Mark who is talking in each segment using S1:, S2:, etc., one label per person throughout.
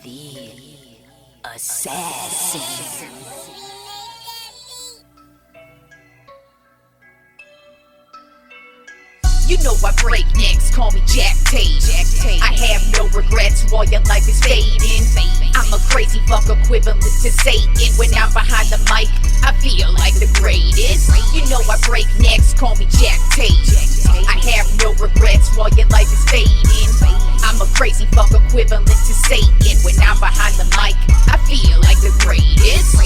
S1: The assassin. You know I break necks, call me Jack Tate. I have no regrets while your life is fading. I'm a crazy fuck equivalent to Satan. When I'm behind the mic, I feel like the greatest. You know I break necks, call me Jack Tate. I have no regrets while your life is fading. I'm a crazy fuck equivalent to Satan. When I'm behind the mic, I feel like the greatest.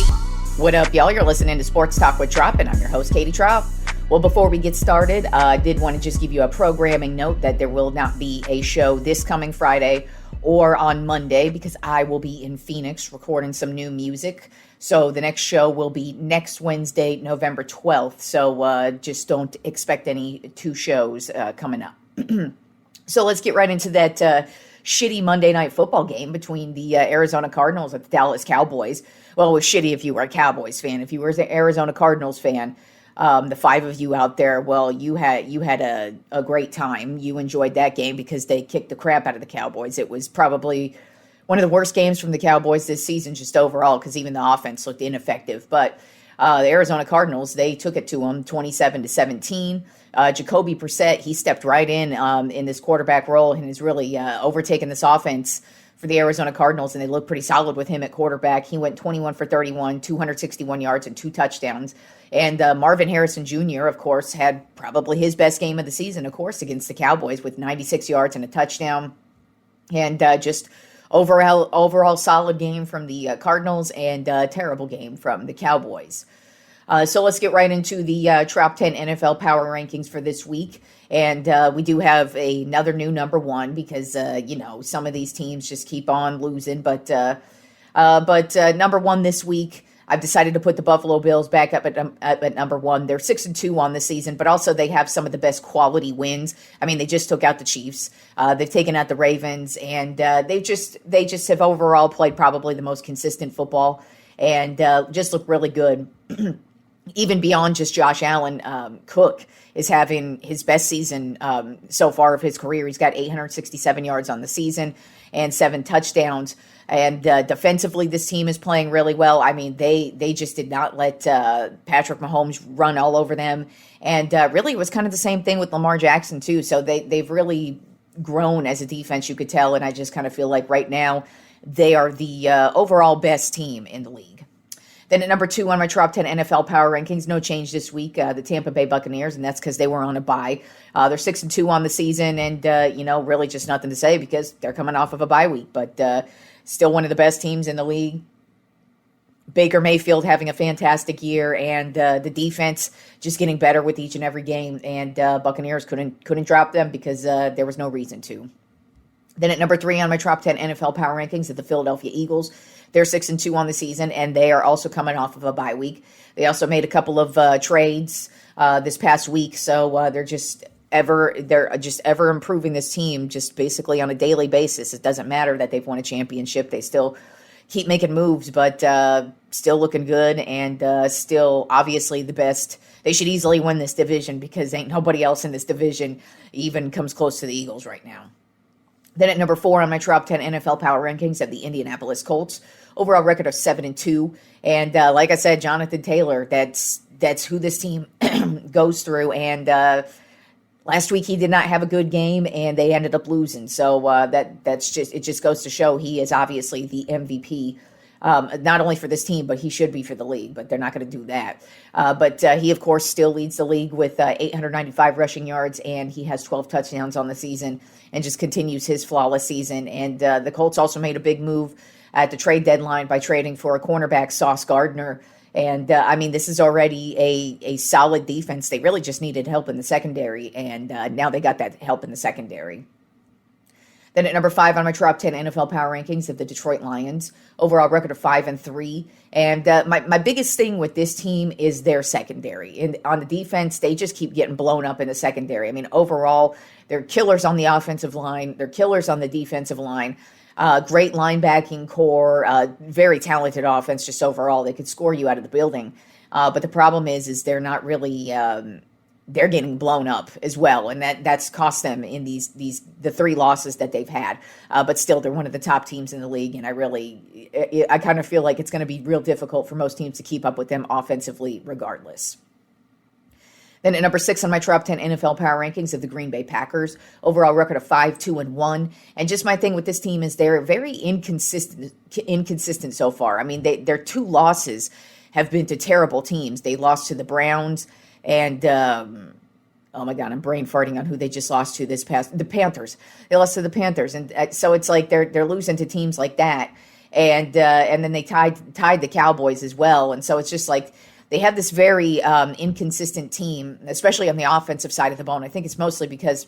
S2: What up, y'all? You're listening to Sports Talk with Tropp, and I'm your host, Katie Tropp. Well, before we get started, I did want to just give you a programming note that there will not be a show this coming Friday or on Monday because I will be in Phoenix recording some new music. So the next show will be next Wednesday, November 12th. So just don't expect any two shows coming up. So let's get right into that shitty Monday night football game between the Arizona Cardinals and the Dallas Cowboys. Well, it was shitty if you were a Cowboys fan. If you were an Arizona Cardinals fan, the five of you out there, well, you had a great time. You enjoyed that game because they kicked the crap out of the Cowboys. It was probably one of the worst games from the Cowboys this season, just overall, because even the offense looked ineffective. But the Arizona Cardinals, they took it to them 27-17. Jacoby Brissett, he stepped right in this quarterback role and has really overtaken this offense for the Arizona Cardinals, and they look pretty solid with him at quarterback. He went 21 for 31, 261 yards and 2 touchdowns. And Marvin Harrison Jr., of course, had probably his best game of the season, of course, against the Cowboys with 96 yards and a touchdown. And just overall solid game from the Cardinals and terrible game from the Cowboys. So let's get right into the Top 10 NFL Power Rankings for this week. And we do have another new number one because, some of these teams just keep on losing. But number one this week, I've decided to put the Buffalo Bills back up at number one. They're 6-2 on the season, but also they have some of the best quality wins. I mean, they just took out the Chiefs. They've taken out the Ravens, and they just have overall played probably the most consistent football and just look really good. Even beyond just Josh Allen, Cook is having his best season so far of his career. He's got 867 yards on the season and 7 touchdowns. And defensively, this team is playing really well. I mean, they just did not let Patrick Mahomes run all over them. And really, it was kind of the same thing with Lamar Jackson, too. So they've really grown as a defense, you could tell. And I just kind of feel like right now they are the overall best team in the league. Then at number 2 on my Top 10 NFL Power Rankings, no change this week, the Tampa Bay Buccaneers, and that's because they were on a bye. They're 6-2 on the season, and, really just nothing to say because they're coming off of a bye week, but still one of the best teams in the league. Baker Mayfield having a fantastic year, and the defense just getting better with each and every game, and Buccaneers couldn't drop them because there was no reason to. Then at number 3 on my Top 10 NFL Power Rankings are the Philadelphia Eagles. They're 6-2 on the season, and they are also coming off of a bye week. They also made a couple of trades this past week, so they're just ever improving this team just basically on a daily basis. It doesn't matter that they've won a championship; they still keep making moves, but still looking good and still obviously the best. They should easily win this division because ain't nobody else in this division even comes close to the Eagles right now. Then at number 4 on my Top 10 NFL Power Rankings have the Indianapolis Colts. Overall record of 7-2. And like I said, Jonathan Taylor, that's who this team goes through. And last week he did not have a good game, and they ended up losing. So it just goes to show he is obviously the MVP. Not only for this team, but he should be for the league, but they're not going to do that. But he, of course, still leads the league with 895 rushing yards, and he has 12 touchdowns on the season and just continues his flawless season. And the Colts also made a big move at the trade deadline by trading for a cornerback, Sauce Gardner. And, this is already a solid defense. They really just needed help in the secondary, and now they got that help in the secondary. Then at number 5 on my Top 10 NFL Power Rankings of the Detroit Lions, overall record of 5-3. And my biggest thing with this team is their secondary. And on the defense, they just keep getting blown up in the secondary. I mean, overall, they're killers on the offensive line. They're killers on the defensive line. Great linebacking core, very talented offense just overall. They could score you out of the building. But the problem is they're not really they're getting blown up as well, and that's cost them in the 3 losses that they've had. But still, they're one of the top teams in the league, and I kind of feel like it's going to be real difficult for most teams to keep up with them offensively, regardless. Then at number 6 on my top 10 NFL power rankings of the Green Bay Packers, overall record of 5-2-1. And just my thing with this team is they're very inconsistent so far. I mean, their 2 losses have been to terrible teams. They lost to the Browns. And, oh my God, I'm brain farting on who they just lost to the Panthers. They lost to the Panthers. And so it's like they're losing to teams like that. And then they tied the Cowboys as well. And so it's just like they have this very inconsistent team, especially on the offensive side of the ball. And I think it's mostly because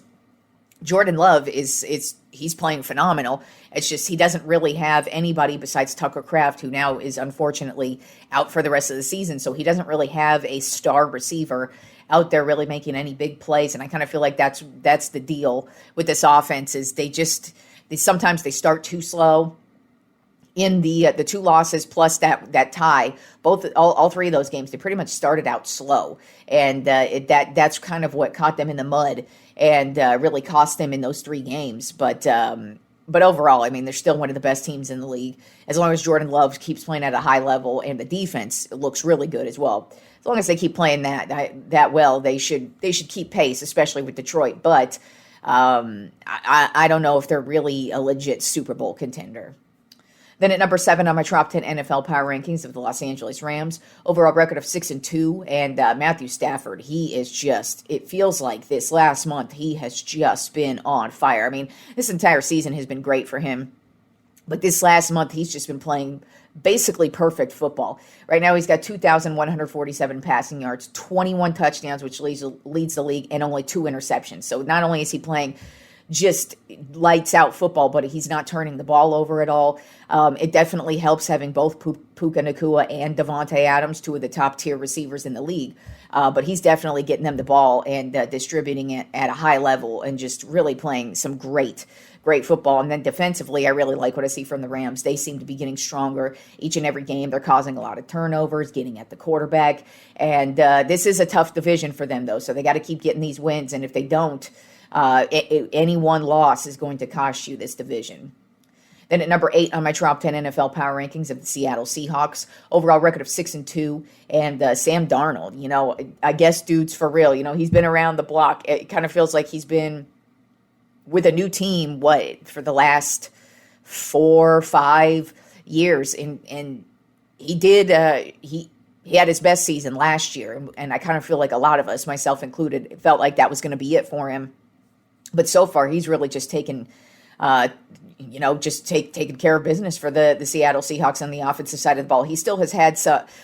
S2: Jordan Love he's playing phenomenal. It's just he doesn't really have anybody besides Tucker Kraft, who now is unfortunately out for the rest of the season. So he doesn't really have a star receiver out there really making any big plays. And I kind of feel like that's the deal with this offense is they sometimes they start too slow. In the 2 losses plus that tie, all 3 of those games, they pretty much started out slow, and that's kind of what caught them in the mud and really cost them in those 3 games. But overall, I mean, they're still one of the best teams in the league as long as Jordan Love keeps playing at a high level and the defense looks really good as well. As long as they keep playing that well, they should keep pace, especially with Detroit. But I don't know if they're really a legit Super Bowl contender. Then at number 7 on my top 10 NFL power rankings of the Los Angeles Rams, overall record of 6-2, and Matthew Stafford, it feels like this last month, he has just been on fire. I mean, this entire season has been great for him, but this last month, he's just been playing basically perfect football. Right now, he's got 2,147 passing yards, 21 touchdowns, which leads the league, and only 2 interceptions. So not only is he playing just lights out football, but he's not turning the ball over at all. It definitely helps having both Puka Nacua and Devontae Adams, 2 of the top tier receivers in the league. But he's definitely getting them the ball and distributing it at a high level and just really playing some great football. And then defensively, I really like what I see from the Rams. They seem to be getting stronger each and every game. They're causing a lot of turnovers, getting at the quarterback. And this is a tough division for them, though. So they got to keep getting these wins. And if they don't, any one loss is going to cost you this division. Then at number 8 on my top 10 NFL power rankings of the Seattle Seahawks, overall record of 6-2, and Sam Darnold. I guess dude's for real. He's been around the block. It kind of feels like he's been with a new team, for the last 4 or 5 years, and he did. He had his best season last year, and I kind of feel like a lot of us, myself included, felt like that was going to be it for him. But so far, he's really just taken care of business for the Seattle Seahawks on the offensive side of the ball. He still has had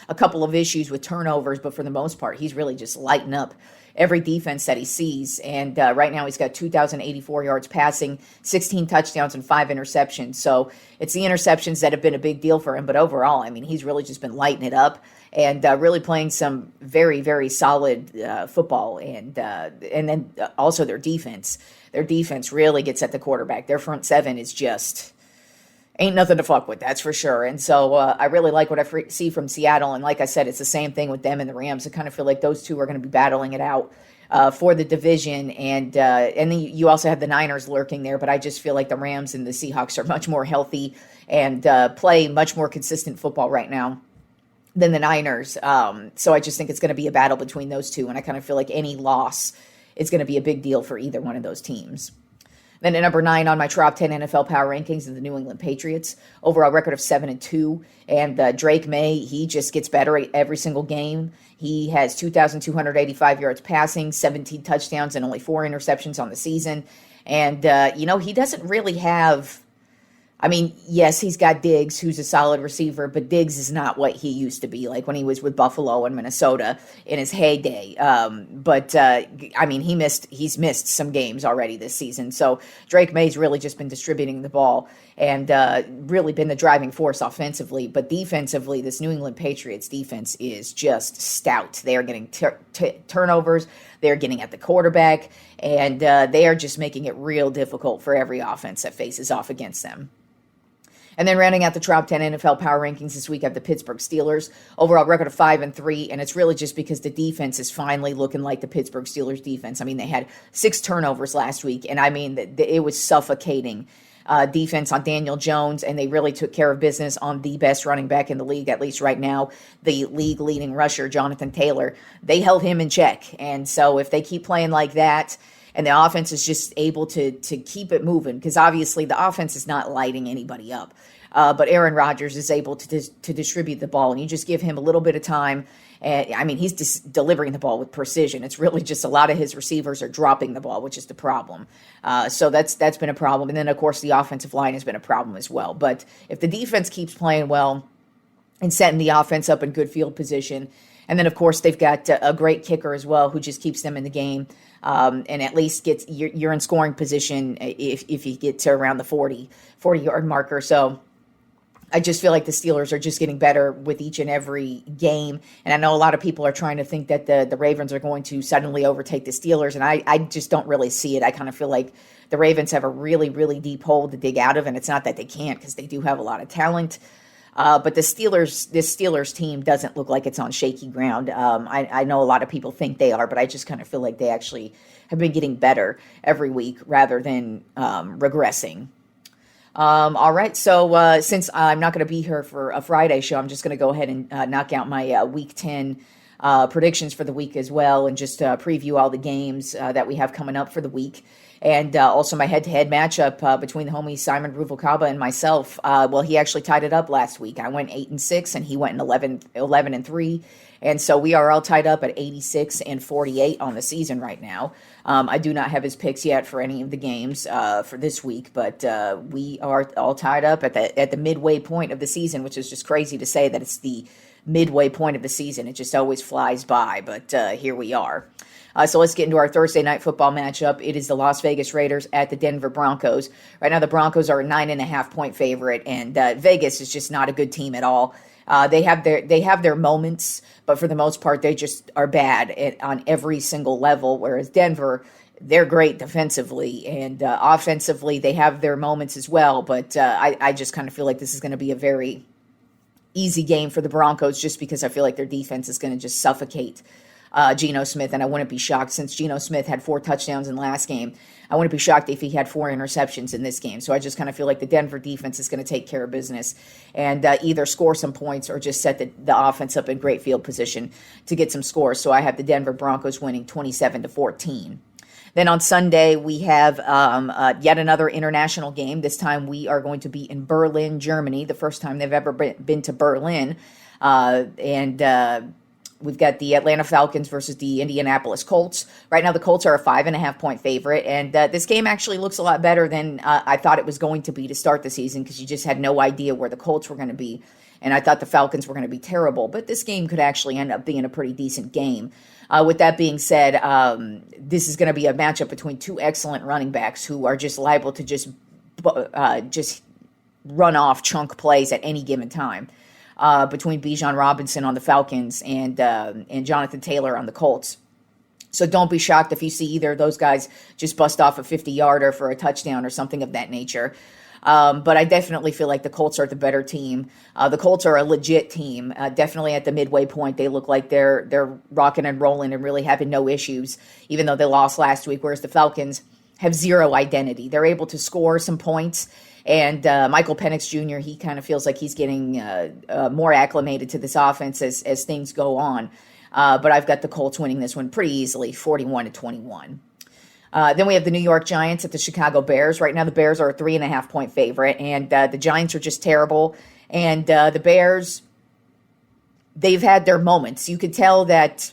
S2: a couple of issues with turnovers, but for the most part, he's really just lighting up every defense that he sees. And right now, he's got 2,084 yards passing, 16 touchdowns, and 5 interceptions. So it's the interceptions that have been a big deal for him. But overall, I mean, he's really just been lighting it up and really playing some very, very solid football. And then also their defense. Their defense really gets at the quarterback. Their front 7 is just ain't nothing to fuck with, that's for sure. And so I really like what I see from Seattle. And like I said, it's the same thing with them and the Rams. I kind of feel like those 2 are going to be battling it out for the division. And then you also have the Niners lurking there. But I just feel like the Rams and the Seahawks are much more healthy and play much more consistent football right now than the Niners. So I just think it's going to be a battle between those 2. And I kind of feel like any loss is going to be a big deal for either one of those teams. Then at number 9 on my top 10 NFL power rankings of the New England Patriots, overall record of 7-2. And Drake May, he just gets better every single game. He has 2,285 yards passing, 17 touchdowns, and only 4 interceptions on the season. And, he doesn't really have... I mean, yes, he's got Diggs, who's a solid receiver, but Diggs is not what he used to be, like when he was with Buffalo and Minnesota in his heyday. He's missed some games already this season. So Drake May's really just been distributing the ball and really been the driving force offensively. But defensively, this New England Patriots defense is just stout. They are getting turnovers. They're getting at the quarterback, and they are just making it real difficult for every offense that faces off against them. And then rounding out the top 10 NFL power rankings this week, I have the Pittsburgh Steelers. Overall record of 5-3, and it's really just because the defense is finally looking like the Pittsburgh Steelers defense. I mean, they had 6 turnovers last week, and I mean, it was suffocating defense on Daniel Jones, and they really took care of business on the best running back in the league, at least right now, the league leading rusher, Jonathan Taylor. They held him in check, and so if they keep playing like that, and the offense is just able to keep it moving, because obviously the offense is not lighting anybody up. But Aaron Rodgers is able to distribute the ball, and you just give him a little bit of time. I mean, he's delivering the ball with precision. It's really just a lot of his receivers are dropping the ball, which is the problem. So that's been a problem. And then, of course, the offensive line has been a problem as well. But if the defense keeps playing well and setting the offense up in good field position, and then, of course, they've got a great kicker as well who just keeps them in the game. And at least gets you're in scoring position if you get to around the 40-yard marker. So I just feel like the Steelers are just getting better with each and every game. And I know a lot of people are trying to think that the Ravens are going to suddenly overtake the Steelers, and I just don't really see it. I kind of feel like the Ravens have a really, really deep hole to dig out of, and it's not that they can't, because they do have a lot of talent. But this Steelers team doesn't look like it's on shaky ground. I know a lot of people think they are, but I just kind of feel like they actually have been getting better every week rather than regressing. All right, so since I'm not going to be here for a Friday show, I'm just going to go ahead and knock out my Week 10 predictions for the week as well, and just preview all the games that we have coming up for the week. And also my head-to-head matchup between the homie Simon Ruvalcaba and myself. Well, he actually tied it up last week. I went 8-6, and he went 11-3. And so we are all tied up at 86-48 on the season right now. I do not have his picks yet for any of the games for this week, but we are all tied up at the midway point of the season, which is just crazy to say that it's the midway point of the season. It just always flies by, but here we are. So let's get into our Thursday night football matchup. It is the Las Vegas Raiders at the Denver Broncos. Right now, the Broncos are a 9.5-point favorite, and Vegas is just not a good team at all. They have their moments, but for the most part, they just are bad on every single level. Whereas Denver, they're great defensively, and offensively, they have their moments as well. But I just kind of feel like this is going to be a very easy game for the Broncos, just because I feel like their defense is going to just suffocate Geno Smith, and I wouldn't be shocked since Geno Smith had 4 touchdowns in last game. I wouldn't be shocked if he had 4 interceptions in this game. So I just kind of feel like the Denver defense is going to take care of business and either score some points or just set the offense up in great field position to get some scores. So I have the Denver Broncos winning 27-14. Then on Sunday, we have yet another international game. This time we are going to be in Berlin, Germany, the first time they've ever been to Berlin. We've got the Atlanta Falcons versus the Indianapolis Colts. Right now, the Colts are a 5.5-point favorite, and this game actually looks a lot better than I thought it was going to be to start the season, because you just had no idea where the Colts were going to be, and I thought the Falcons were going to be terrible, but this game could actually end up being a pretty decent game. With that being said, this is going to be a matchup between 2 excellent running backs who are just liable to just run off chunk plays at any given time. Between Bijan Robinson on the Falcons and Jonathan Taylor on the Colts. So don't be shocked if you see either of those guys just bust off a 50-yarder for a touchdown or something of that nature. But I definitely feel like the Colts are the better team. The Colts are a legit team. Definitely at the midway point, they look like they're rocking and rolling and really having no issues, even though they lost last week, whereas the Falcons have zero identity. They're able to score some points. And Michael Penix Jr., he kind of feels like he's getting more acclimated to this offense as things go on. But I've got the Colts winning this one pretty easily, 41-21. Then we have the New York Giants at the Chicago Bears. Right now, the Bears are a 3.5-point favorite, and the Giants are just terrible. And the Bears, they've had their moments. You could tell that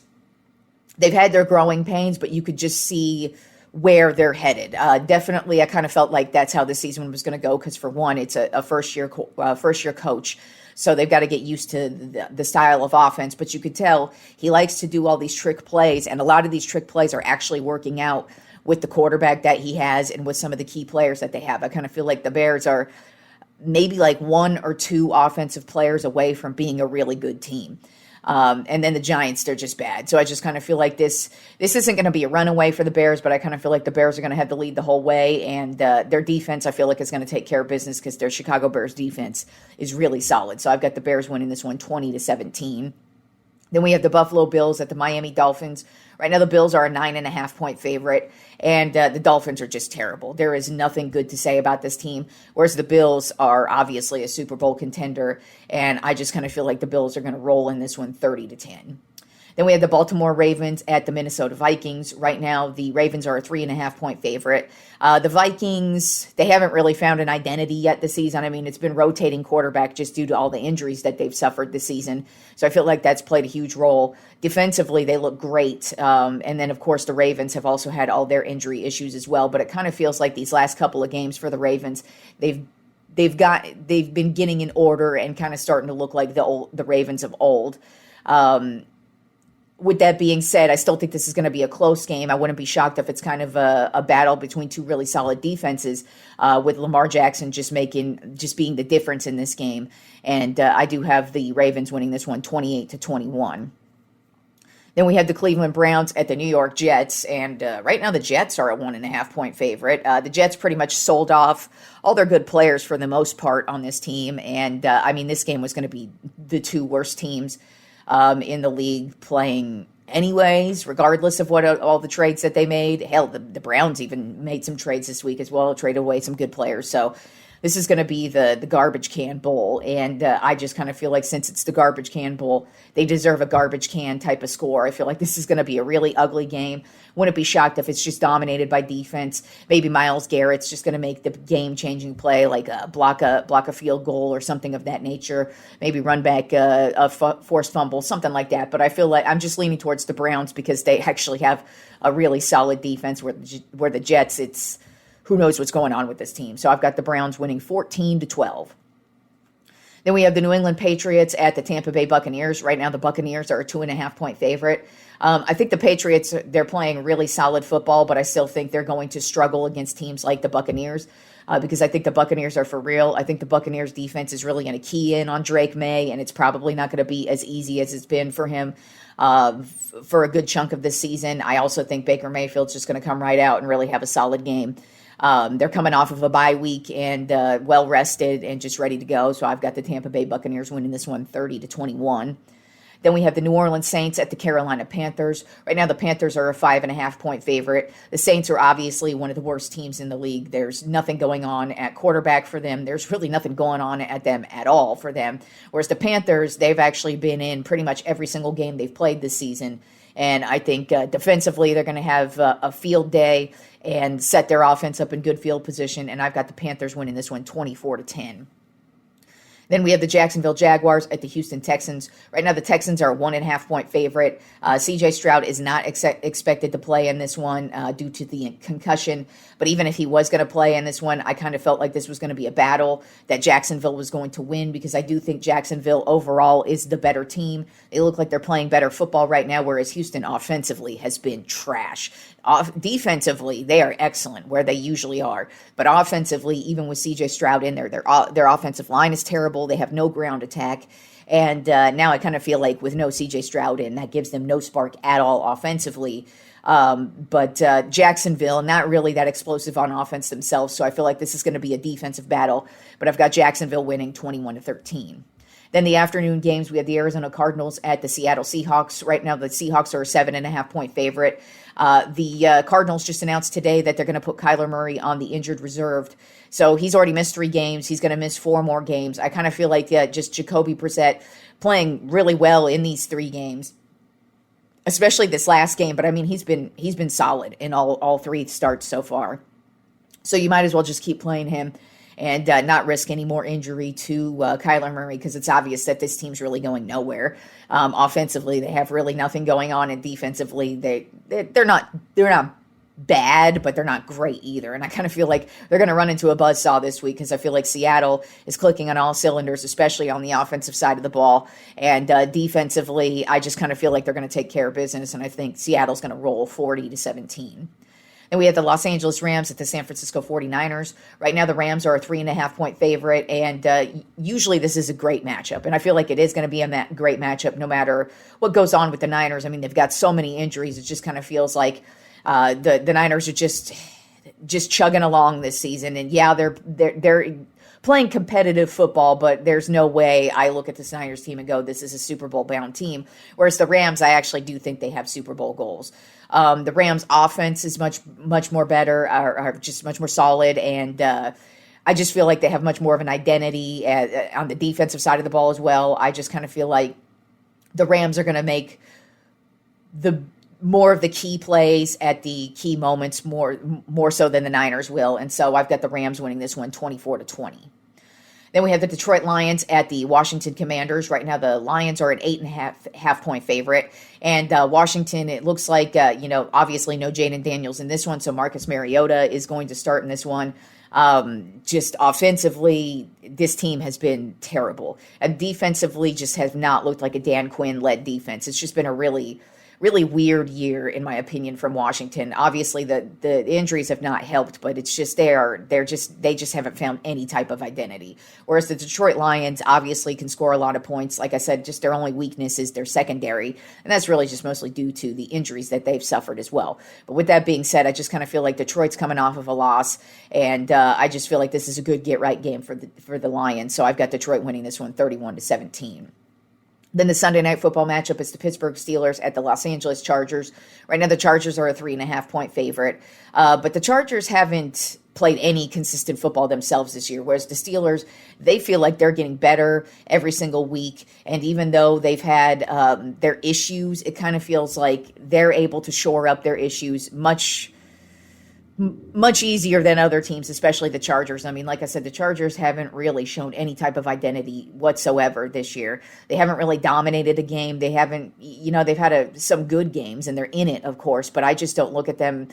S2: they've had their growing pains, but you could just see where they're headed. Definitely, I kind of felt like that's how this season was going to go, because for one, it's a first-year coach, so they've got to get used to the style of offense. But you could tell he likes to do all these trick plays, and a lot of these trick plays are actually working out with the quarterback that he has and with some of the key players that they have. I kind of feel like the Bears are maybe like 1 or 2 offensive players away from being a really good team. And then the Giants, they're just bad. So I just kind of feel like this isn't going to be a runaway for the Bears, but I kind of feel like the Bears are going to have the lead the whole way. And their defense, I feel like, is going to take care of business because their Chicago Bears defense is really solid. So I've got the Bears winning this one 20-17. Then we have the Buffalo Bills at the Miami Dolphins. Right now, the Bills are a 9.5-point favorite, and the Dolphins are just terrible. There is nothing good to say about this team, whereas the Bills are obviously a Super Bowl contender, and I just kind of feel like the Bills are going to roll in this one 30-10. Then we have the Baltimore Ravens at the Minnesota Vikings. Right now, the Ravens are a 3.5-point favorite. The Vikings, they haven't really found an identity yet this season. I mean, it's been rotating quarterback just due to all the injuries that they've suffered this season. So I feel like that's played a huge role. Defensively, they look great. And then, of course, the Ravens have also had all their injury issues as well. But it kind of feels like these last couple of games for the Ravens, they've been getting in order and kind of starting to look like the Ravens of old. With that being said, I still think this is going to be a close game. I wouldn't be shocked if it's kind of a battle between two really solid defenses, with Lamar Jackson just being the difference in this game. And I do have the Ravens winning this one 28-21. Then we have the Cleveland Browns at the New York Jets, and right now the Jets are a 1.5-point favorite. The Jets pretty much sold off all their good players for the most part on this team, and I mean, this game was going to be the two worst teams in the league playing anyways, regardless of what all the trades that they made. Hell, the Browns even made some trades this week as well, traded away some good players. So this is going to be the garbage can bowl, and I just kind of feel like since it's the garbage can bowl, they deserve a garbage can type of score. I feel like this is going to be a really ugly game. Wouldn't be shocked if it's just dominated by defense. Maybe Myles Garrett's just going to make the game-changing play, like block a field goal or something of that nature. Maybe run back a forced fumble, something like that. But I feel like I'm just leaning towards the Browns because they actually have a really solid defense. Where the Jets, it's who knows what's going on with this team. So I've got the Browns winning 14-12. Then we have the New England Patriots at the Tampa Bay Buccaneers. Right now, the Buccaneers are a 2.5-point favorite. I think the Patriots, they're playing really solid football, but I still think they're going to struggle against teams like the Buccaneers because I think the Buccaneers are for real. I think the Buccaneers defense is really going to key in on Drake May, and it's probably not going to be as easy as it's been for him for a good chunk of this season. I also think Baker Mayfield's just going to come right out and really have a solid game. They're coming off of a bye week and well rested and just ready to go. So I've got the Tampa Bay Buccaneers winning this one 30-21. Then we have the New Orleans Saints at the Carolina Panthers. Right now, the Panthers are a 5.5-point favorite. The Saints are obviously one of the worst teams in the league. There's nothing going on at quarterback for them. There's really nothing going on at them at all for them. Whereas the Panthers, they've actually been in pretty much every single game they've played this season. And I think defensively, they're going to have a field day and set their offense up in good field position. And I've got the Panthers winning this one 24-10. Then we have the Jacksonville Jaguars at the Houston Texans. Right now, the Texans are a 1.5-point favorite. C.J. Stroud is not expected to play in this one due to the concussion. But even if he was going to play in this one, I kind of felt like this was going to be a battle that Jacksonville was going to win because I do think Jacksonville overall is the better team. They look like they're playing better football right now, whereas Houston offensively has been trash. Defensively, they are excellent where they usually are. But offensively, even with C.J. Stroud in there, their offensive line is terrible. They have no ground attack. And now I kind of feel like with no C.J. Stroud in, that gives them no spark at all offensively. But Jacksonville, not really that explosive on offense themselves. So I feel like this is going to be a defensive battle. But I've got Jacksonville winning 21-13. Then the afternoon games, we have the Arizona Cardinals at the Seattle Seahawks. Right now, the Seahawks are a 7.5-point favorite. The Cardinals just announced today that they're going to put Kyler Murray on the injured reserve. So he's already missed 3 games. He's going to miss 4 more games. I kind of feel like just Jacoby Brissett playing really well in these 3 games, especially this last game. But I mean, he's been solid in all 3 starts so far. So you might as well just keep playing him and not risk any more injury to Kyler Murray because it's obvious that this team's really going nowhere. Offensively, they have really nothing going on, and defensively, they're not bad, but they're not great either. And I kind of feel like they're going to run into a buzzsaw this week because I feel like Seattle is clicking on all cylinders, especially on the offensive side of the ball. And defensively, I just kind of feel like they're going to take care of business, and I think Seattle's going to roll 40-17. Then we have the Los Angeles Rams at the San Francisco 49ers. Right now, the Rams are a 3.5-point favorite, and usually this is a great matchup. And I feel like it is going to be a great matchup no matter what goes on with the Niners. I mean, they've got so many injuries. It just kind of feels like the Niners are just chugging along this season. And yeah, they're playing competitive football, but there's no way I look at this Niners team and go, this is a Super Bowl bound team. Whereas the Rams, I actually do think they have Super Bowl goals. The Rams offense is much more better, are just much more solid. And I just feel like they have much more of an identity on the defensive side of the ball as well. I just kind of feel like the Rams are going to make more of the key plays at the key moments more so than the Niners will. And so I've got the Rams winning this one 24-20. Then we have the Detroit Lions at the Washington Commanders. Right now, the Lions are an 8.5-point favorite. And Washington, it looks like, obviously no Jaden Daniels in this one. So Marcus Mariota is going to start in this one. Just offensively, this team has been terrible. And defensively, just has not looked like a Dan Quinn-led defense. It's just been a really weird year, in my opinion, from Washington. Obviously, the injuries have not helped, but it's just they just haven't found any type of identity. Whereas the Detroit Lions obviously can score a lot of points. Like I said, just their only weakness is their secondary, and that's really just mostly due to the injuries that they've suffered as well. But with that being said, I just kind of feel like Detroit's coming off of a loss, and I just feel like this is a good get-right game for the Lions. So I've got Detroit winning this one 31-17. Then the Sunday night football matchup is the Pittsburgh Steelers at the Los Angeles Chargers. Right now, the Chargers are a 3.5-point favorite, but the Chargers haven't played any consistent football themselves this year, whereas the Steelers, they feel like they're getting better every single week, and even though they've had their issues, it kind of feels like they're able to shore up their issues much easier than other teams, especially the Chargers. I mean, like I said, the Chargers haven't really shown any type of identity whatsoever this year. They haven't really dominated a game. They haven't, they've had some good games, and they're in it, of course, but I just don't look at them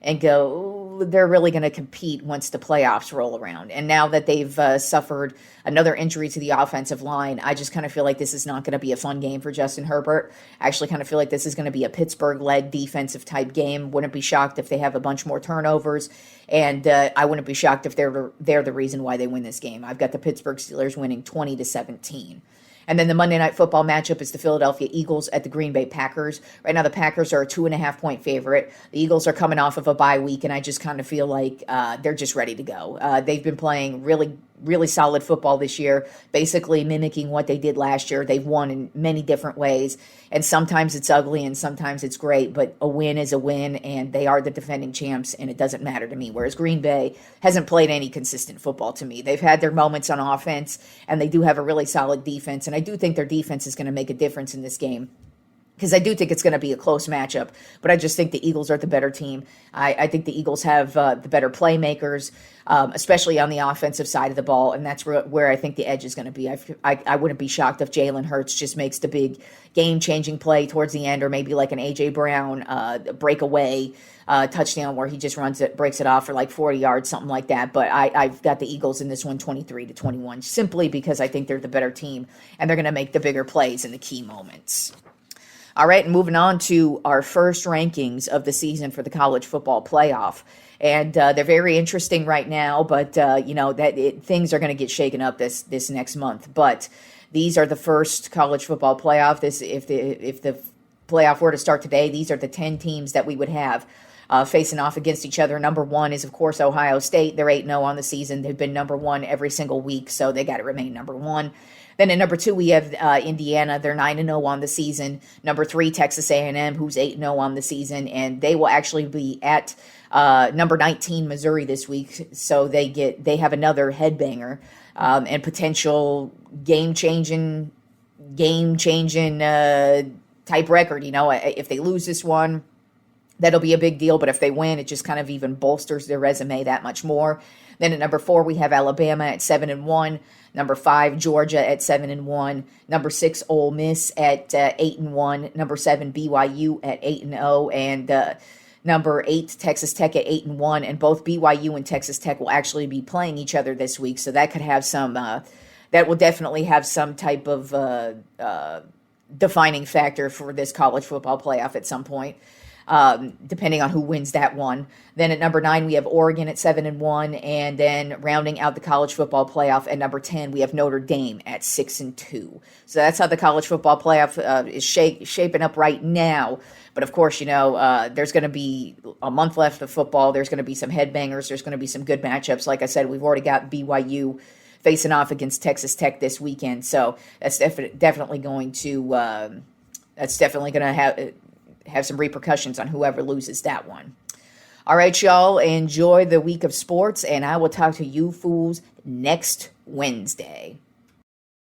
S2: and go, they're really going to compete once the playoffs roll around. And now that they've suffered another injury to the offensive line, I just kind of feel like this is not going to be a fun game for Justin Herbert. I actually kind of feel like this is going to be a Pittsburgh-led defensive type game. Wouldn't be shocked if they have a bunch more turnovers, and I wouldn't be shocked if they're the reason why they win this game. I've got the Pittsburgh Steelers winning 20-17. And then the Monday Night Football matchup is the Philadelphia Eagles at the Green Bay Packers. Right now, the Packers are a 2.5-point favorite. The Eagles are coming off of a bye week, and I just kind of feel like they're just ready to go. They've been playing really solid football this year, basically mimicking what they did last year. They've won in many different ways, and sometimes it's ugly and sometimes it's great, but a win is a win, and they are the defending champs, and it doesn't matter to me. Whereas Green Bay hasn't played any consistent football to me. They've had their moments on offense, and they do have a really solid defense, and I do think their defense is going to make a difference in this game, because I do think it's going to be a close matchup, but I just think the Eagles are the better team. I think the Eagles have the better playmakers, especially on the offensive side of the ball, and that's where I think the edge is going to be. I wouldn't be shocked if Jalen Hurts just makes the big game-changing play towards the end, or maybe like an A.J. Brown breakaway touchdown where he just breaks it off for like 40 yards, something like that. But I've got the Eagles in this one 23-21, simply because I think they're the better team, and they're going to make the bigger plays in the key moments. All right, and moving on to our first rankings of the season for the college football playoff. And they're very interesting right now, but, things are going to get shaken up this next month. But these are the first college football playoff. If the playoff were to start today, these are the 10 teams that we would have facing off against each other. Number one is, of course, Ohio State. They're 8-0 on the season. They've been number one every single week, so they got to remain number one. Then at number two, we have Indiana. They're 9-0 on the season. Number three, Texas A&M, who's 8-0 on the season, and they will actually be at number 19, Missouri, this week. So they have another headbanger and potential game-changing type record. If they lose this one, that'll be a big deal. But if they win, it just kind of even bolsters their resume that much more. Then at number four, we have Alabama at 7-1. Number 5, Georgia at 7-1. Number 6, Ole Miss at 8-1. Number 7, BYU at 8-0. And number 8, Texas Tech at 8-1. And both BYU and Texas Tech will actually be playing each other this week. So that could have some, that will definitely have some type of defining factor for this college football playoff at some point. depending on who wins that one. Then at number 9, we have Oregon at 7-1, and then rounding out the college football playoff at number 10, we have Notre Dame at 6-2. So that's how the college football playoff is shaping up right now. But of course, there's going to be a month left of football. There's going to be some headbangers. There's going to be some good matchups. Like I said, we've already got BYU facing off against Texas Tech this weekend. So that's definitely going to have some repercussions on whoever loses that one. All right, y'all, enjoy the week of sports, and I will talk to you fools next Wednesday.